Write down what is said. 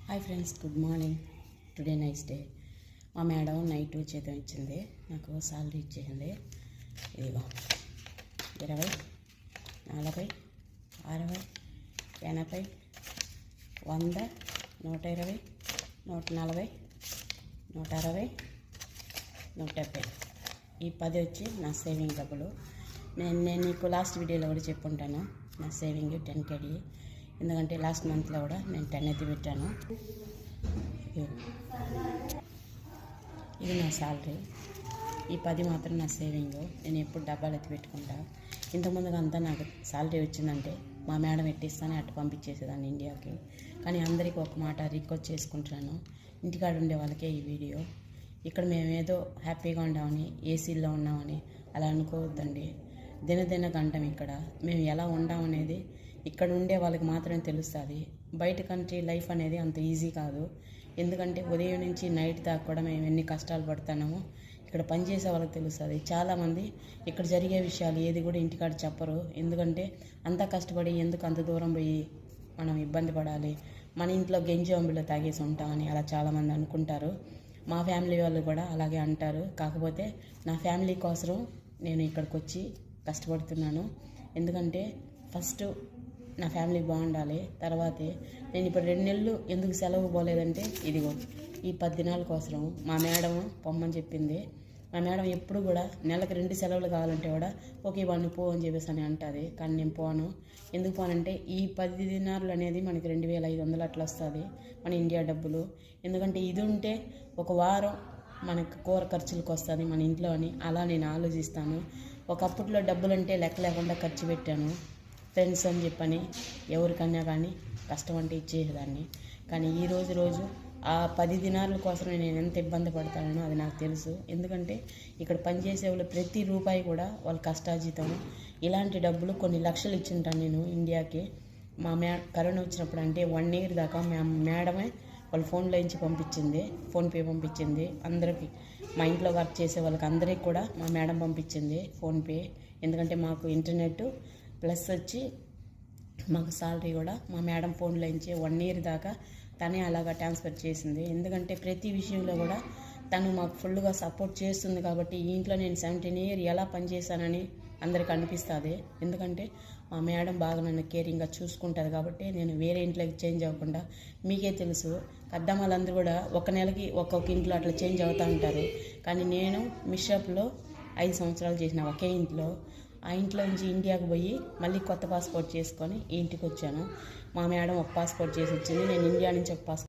Hi friends, good morning. Today nice day. మా madam night జీతం ఇచ్చింది, నాకు సాలరీ ఇచ్చేసింది. ఇదిగో 20, 40, 60, 80, 100, 120, 140, 160, 170. ఈ 10 వచ్చి నా సేవింగ్ డబ్బులు. నేను నీకు లాస్ట్ వీడియోలో కూడా చెప్పుంటాను నా సేవింగ్ 10K. ఎందుకంటే లాస్ట్ మంత్లో కూడా నేను 10 ఎత్తి పెట్టాను. ఇది నా శాలరీ. ఈ 10 మాత్రం నా సేవింగ్. నేను ఎప్పుడు డబ్బాలు ఎత్తి పెట్టుకుంటా. ఇంతకుముందుగా అంతా నాకు శాలరీ వచ్చిందంటే మా మేడం ఎట్టిస్తానే అట్టు పంపించేసేదాన్ని ఇండియాకి. కానీ అందరికీ ఒక మాట రిక్వెస్ట్ చేసుకుంటున్నాను, ఇంటికాడ ఉండే వాళ్ళకే ఈ వీడియో. ఇక్కడ మేమేదో హ్యాపీగా ఉన్నామని, ఏసీల్లో ఉన్నామని అలా అనుకోవద్దండి. దినదిన గంటం ఇక్కడ మేము ఎలా ఉండామనేది ఇక్కడ ఉండే వాళ్ళకి మాత్రమే తెలుస్తుంది. బయట కంట్రీ లైఫ్ అనేది అంత ఈజీ కాదు. ఎందుకంటే ఉదయం నుంచి నైట్ దాకా కూడా మేము ఎన్ని కష్టాలు పడుతున్నామో ఇక్కడ పనిచేసే వాళ్ళకి తెలుస్తుంది. చాలామంది ఇక్కడ జరిగే విషయాలు ఏది కూడా ఇంటికాడ చెప్పరు. ఎందుకంటే అంతా కష్టపడి ఎందుకు అంత దూరం పోయి మనం ఇబ్బంది పడాలి, మన ఇంట్లో గెంజి అంబిలో తాగేసి ఉంటామని అలా చాలామంది అనుకుంటారు. మా ఫ్యామిలీ వాళ్ళు కూడా అలాగే అంటారు. కాకపోతే నా ఫ్యామిలీ కోసం నేను ఇక్కడికి వచ్చి కష్టపడుతున్నాను. ఎందుకంటే ఫస్ట్ నా ఫ్యామిలీ బాగుండాలి. తర్వాతే నేను ఇప్పుడు 2 నెలలు ఎందుకు సెలవు పోలేదంటే ఇదిగో ఈ 10 దినాల కోసం మా మేడం పొమ్మని చెప్పింది. మా మేడం ఎప్పుడు కూడా నెలకు 2 సెలవులు కావాలంటే కూడా ఓకే వాడిని పో అని చెప్పేసి అని అంటుంది. కానీ నేను పోను. ఎందుకు పోనంటే ఈ 10 దినాలు అనేది మనకి 2500 అట్లా వస్తుంది మన ఇండియా డబ్బులు. ఎందుకంటే ఇది ఉంటే ఒక వారం మనకు కూర ఖర్చులకు వస్తుంది మన ఇంట్లో అని అలా నేను ఆలోచిస్తాను. ఒకప్పట్లో డబ్బులు అంటే లెక్క లేకుండా ఖర్చు పెట్టాను. ఫ్రెండ్స్ అని చెప్పని ఎవరికన్నా కానీ కష్టం అంటే ఇచ్చేసేదాన్ని. కానీ ఈ రోజు ఆ 10 దినాల కోసం నేను ఎంత ఇబ్బంది పడతానో అది నాకు తెలుసు. ఎందుకంటే ఇక్కడ పనిచేసే వాళ్ళు ప్రతి రూపాయి కూడా వాళ్ళ కష్టార్జితం. ఇలాంటి డబ్బులు కొన్ని లక్షలు ఇచ్చింటాను నేను ఇండియాకి. మా కరోనా వచ్చినప్పుడు అంటే 1 year దాకా మేడమే వాళ్ళ ఫోన్లో నుంచి పంపించింది, ఫోన్పే పంపించింది అందరికీ. మా ఇంట్లో వర్క్ చేసే వాళ్ళకి అందరికీ కూడా మా మేడం పంపించింది ఫోన్పే. ఎందుకంటే మాకు ఇంటర్నెట్ ప్లస్ వచ్చి మాకు సాలరీ కూడా మా మేడం ఫోన్లో నుంచి 1 year దాకా తనే అలాగా ట్రాన్స్ఫర్ చేసింది. ఎందుకంటే ప్రతి విషయంలో కూడా తను మాకు ఫుల్గా సపోర్ట్ చేస్తుంది. కాబట్టి ఈ ఇంట్లో నేను 17 years ఎలా పనిచేశానని అందరికి అనిపిస్తుంది. ఎందుకంటే మా మేడం బాగా నన్ను కేరింగ్గా చూసుకుంటుంది. కాబట్టి నేను వేరే ఇంట్లోకి చేంజ్ అవ్వకుండా, మీకే తెలుసు పెద్దమ్మలందరూ కూడా ఒక నెలకి ఒక్కొక్క ఇంట్లో అట్లా చేంజ్ అవుతూ ఉంటారు. కానీ నేను మిషప్లో 5 సంవత్సరాలు చేసిన ఒకే ఇంట్లో. ఆ ఇంట్లో నుంచి ఇండియాకి పోయి మళ్ళీ కొత్త పాస్పోర్ట్ చేసుకొని ఈ ఇంటికి వచ్చాను. మా మేడం ఒక పాస్పోర్ట్ చేసి వచ్చింది, నేను ఇండియా నుంచి ఒక పాస్పోర్ట్